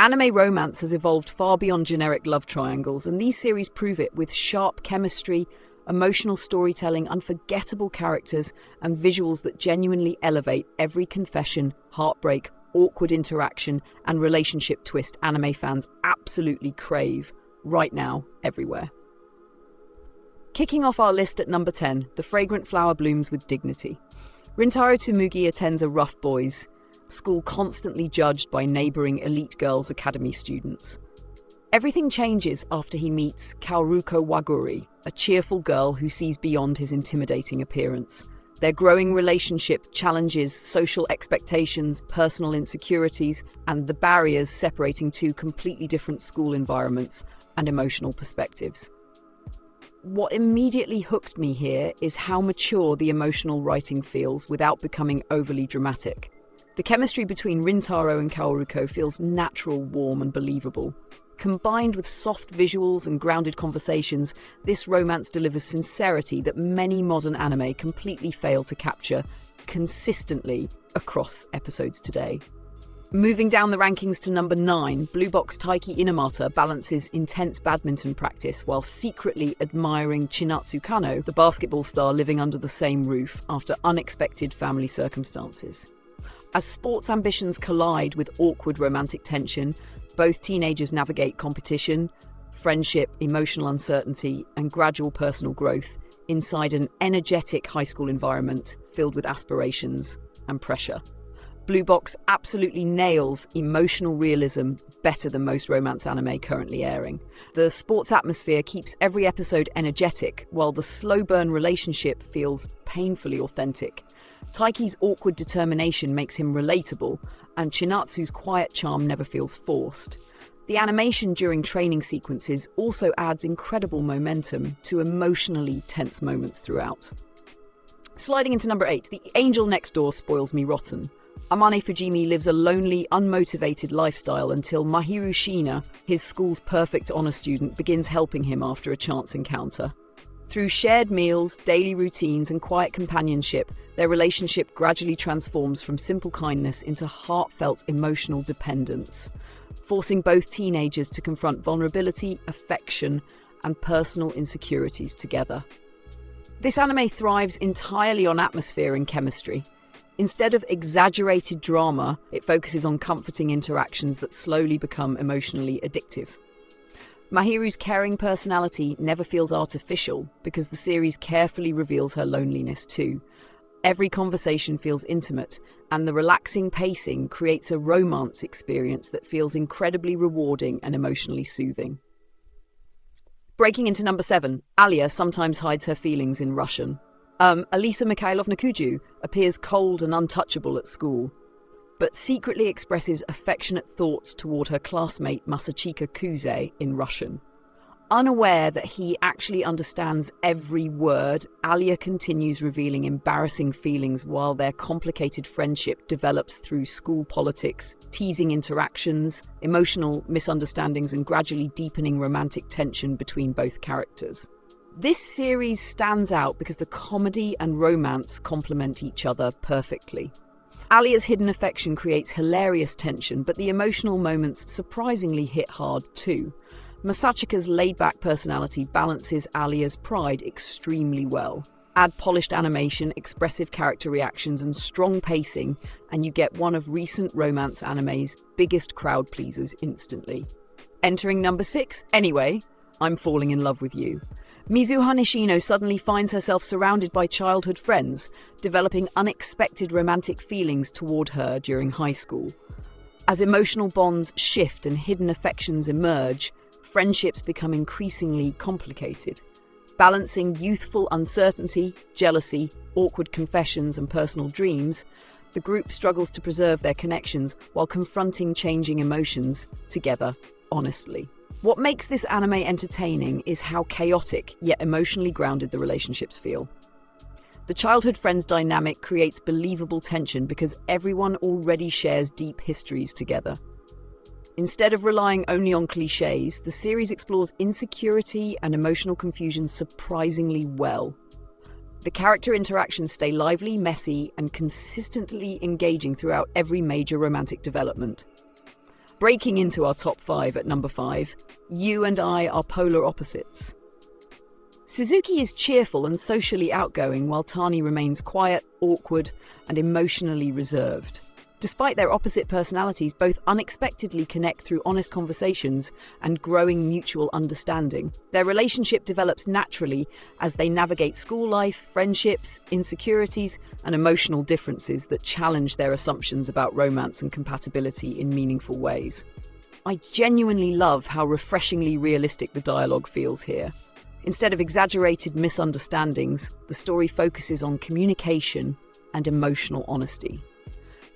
Anime romance has evolved far beyond generic love triangles, and these series prove it with sharp chemistry, emotional storytelling, unforgettable characters, and visuals that genuinely elevate every confession, heartbreak, awkward interaction, and relationship twist anime fans absolutely crave, right now, everywhere. Kicking off our list at number 10, The Fragrant Flower Blooms with Dignity. Rintaro Tsumugi attends a rough boys' school constantly judged by neighbouring elite girls' academy students. Everything changes after he meets Kaoruko Waguri, a cheerful girl who sees beyond his intimidating appearance. Their growing relationship challenges social expectations, personal insecurities, and the barriers separating two completely different school environments and emotional perspectives. What immediately hooked me here is how mature the emotional writing feels without becoming overly dramatic. The chemistry between Rintaro and Kaoruko feels natural, warm, and believable. Combined with soft visuals and grounded conversations, this romance delivers sincerity that many modern anime completely fail to capture consistently across episodes today. Moving down the rankings to number 9, Blue Box Taiki Inamata balances intense badminton practice while secretly admiring Chinatsu Kano, the basketball star living under the same roof after unexpected family circumstances. As sports ambitions collide with awkward romantic tension, both teenagers navigate competition, friendship, emotional uncertainty, and gradual personal growth inside an energetic high school environment filled with aspirations and pressure. Blue Box absolutely nails emotional realism better than most romance anime currently airing. The sports atmosphere keeps every episode energetic, while the slow burn relationship feels painfully authentic. Taiki's awkward determination makes him relatable, and Chinatsu's quiet charm never feels forced. The animation during training sequences also adds incredible momentum to emotionally tense moments throughout. Sliding into number 8, The Angel Next Door spoils me rotten. Amane Fujimi lives a lonely, unmotivated lifestyle until Mahiru Shina, his school's perfect honor student, begins helping him after a chance encounter. Through shared meals, daily routines, and quiet companionship, their relationship gradually transforms from simple kindness into heartfelt emotional dependence, forcing both teenagers to confront vulnerability, affection, and personal insecurities together. This anime thrives entirely on atmosphere and chemistry. Instead of exaggerated drama, it focuses on comforting interactions that slowly become emotionally addictive. Mahiru's caring personality never feels artificial because the series carefully reveals her loneliness too. Every conversation feels intimate, and the relaxing pacing creates a romance experience that feels incredibly rewarding and emotionally soothing. Breaking into number 7, Alia sometimes hides her feelings in Russian. Alisa Mikhailovna Kuju appears cold and untouchable at school, but secretly expresses affectionate thoughts toward her classmate Masachika Kuze in Russian. Unaware that he actually understands every word, Alia continues revealing embarrassing feelings while their complicated friendship develops through school politics, teasing interactions, emotional misunderstandings, and gradually deepening romantic tension between both characters. This series stands out because the comedy and romance complement each other perfectly. Alia's hidden affection creates hilarious tension, but the emotional moments surprisingly hit hard too. Masachika's laid-back personality balances Alia's pride extremely well. Add polished animation, expressive character reactions, and strong pacing, and you get one of recent romance anime's biggest crowd pleasers instantly. Entering number 6, Anyway, I'm Falling in Love with You. Mizuha Nishino suddenly finds herself surrounded by childhood friends, developing unexpected romantic feelings toward her during high school. As emotional bonds shift and hidden affections emerge, friendships become increasingly complicated. Balancing youthful uncertainty, jealousy, awkward confessions, and personal dreams, the group struggles to preserve their connections while confronting changing emotions together honestly. What makes this anime entertaining is how chaotic yet emotionally grounded the relationships feel. The childhood friends dynamic creates believable tension because everyone already shares deep histories together. Instead of relying only on cliches, the series explores insecurity and emotional confusion surprisingly well. The character interactions stay lively, messy, and consistently engaging throughout every major romantic development. Breaking into our top 5 at number 5, You and I Are Polar Opposites. Suzuki is cheerful and socially outgoing, while Tani remains quiet, awkward, and emotionally reserved. Despite their opposite personalities, both unexpectedly connect through honest conversations and growing mutual understanding. Their relationship develops naturally as they navigate school life, friendships, insecurities, and emotional differences that challenge their assumptions about romance and compatibility in meaningful ways. I genuinely love how refreshingly realistic the dialogue feels here. Instead of exaggerated misunderstandings, the story focuses on communication and emotional honesty.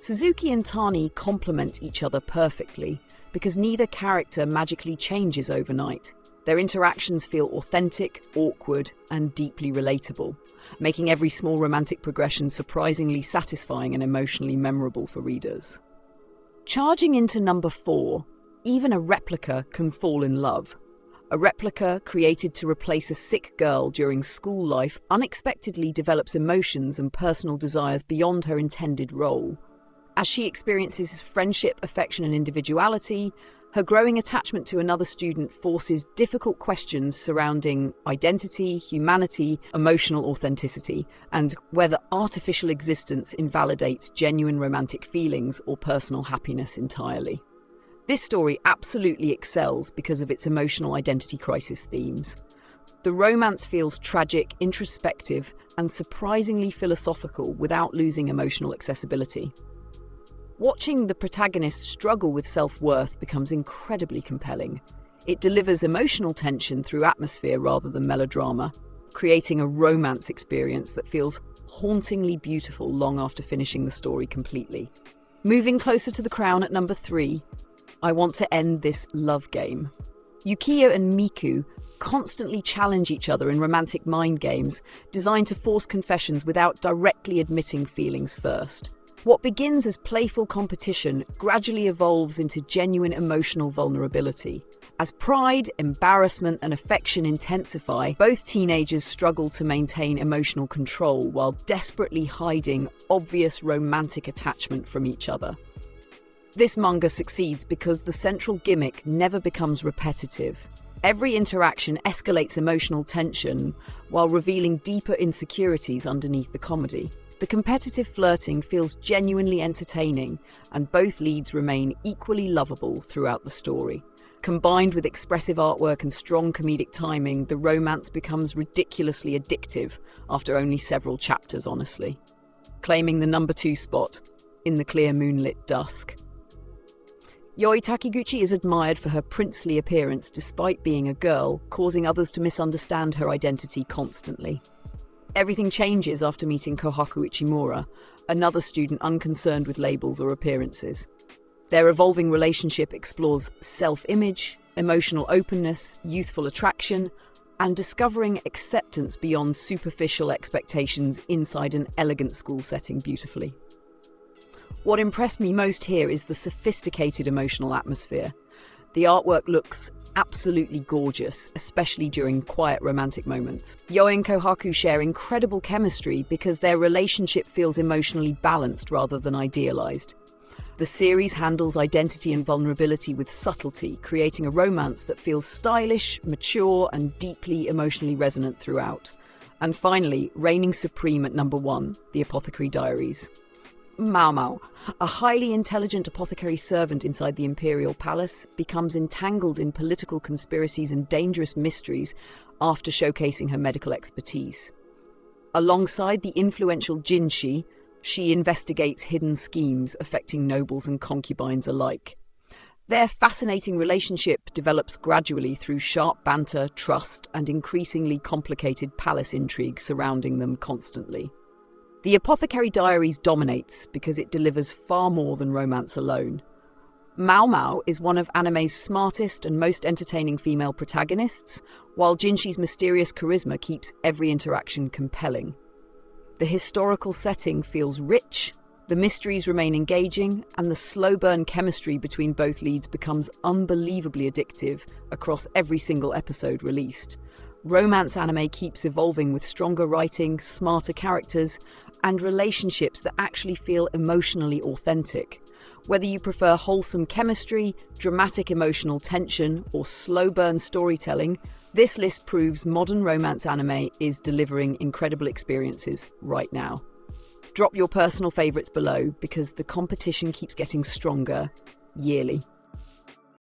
Suzuki and Tani complement each other perfectly because neither character magically changes overnight. Their interactions feel authentic, awkward, and deeply relatable, making every small romantic progression surprisingly satisfying and emotionally memorable for readers. Charging into number 4, Even a Replica Can Fall in Love. A replica created to replace a sick girl during school life unexpectedly develops emotions and personal desires beyond her intended role. As she experiences friendship, affection, and individuality, her growing attachment to another student forces difficult questions surrounding identity, humanity, emotional authenticity, and whether artificial existence invalidates genuine romantic feelings or personal happiness entirely. This story absolutely excels because of its emotional identity crisis themes. The romance feels tragic, introspective, and surprisingly philosophical without losing emotional accessibility. Watching the protagonist struggle with self-worth becomes incredibly compelling. It delivers emotional tension through atmosphere rather than melodrama, creating a romance experience that feels hauntingly beautiful long after finishing the story completely. Moving closer to the crown at number 3, I Want to End This Love Game. Yukiya and Miku constantly challenge each other in romantic mind games designed to force confessions without directly admitting feelings first. What begins as playful competition gradually evolves into genuine emotional vulnerability. As pride, embarrassment, and affection intensify, both teenagers struggle to maintain emotional control while desperately hiding obvious romantic attachment from each other. This manga succeeds because the central gimmick never becomes repetitive. Every interaction escalates emotional tension while revealing deeper insecurities underneath the comedy. The competitive flirting feels genuinely entertaining, and both leads remain equally lovable throughout the story. Combined with expressive artwork and strong comedic timing, the romance becomes ridiculously addictive after only several chapters, honestly. Claiming the number 2 spot, In the Clear Moonlit Dusk. Yoi Takiguchi is admired for her princely appearance despite being a girl, causing others to misunderstand her identity constantly. Everything changes after meeting Kohaku Ichimura, another student unconcerned with labels or appearances. Their evolving relationship explores self-image, emotional openness, youthful attraction, and discovering acceptance beyond superficial expectations inside an elegant school setting beautifully. What impressed me most here is the sophisticated emotional atmosphere. The artwork looks absolutely gorgeous, especially during quiet romantic moments. Yoi and Kohaku share incredible chemistry because their relationship feels emotionally balanced rather than idealized. The series handles identity and vulnerability with subtlety, creating a romance that feels stylish, mature, and deeply emotionally resonant throughout. And finally, reigning supreme at number 1, The Apothecary Diaries. Mao Mao, a highly intelligent apothecary servant inside the imperial palace, becomes entangled in political conspiracies and dangerous mysteries after showcasing her medical expertise. Alongside the influential Jinshi, she investigates hidden schemes affecting nobles and concubines alike. Their fascinating relationship develops gradually through sharp banter, trust, and increasingly complicated palace intrigue surrounding them constantly. The Apothecary Diaries dominates because it delivers far more than romance alone. Mao Mao is one of anime's smartest and most entertaining female protagonists, while Jinshi's mysterious charisma keeps every interaction compelling. The historical setting feels rich, the mysteries remain engaging, and the slow-burn chemistry between both leads becomes unbelievably addictive across every single episode released. Romance anime keeps evolving with stronger writing, smarter characters, and relationships that actually feel emotionally authentic. Whether you prefer wholesome chemistry, dramatic emotional tension, or slow burn storytelling, this list proves modern romance anime is delivering incredible experiences right now. Drop your personal favourites below because the competition keeps getting stronger yearly.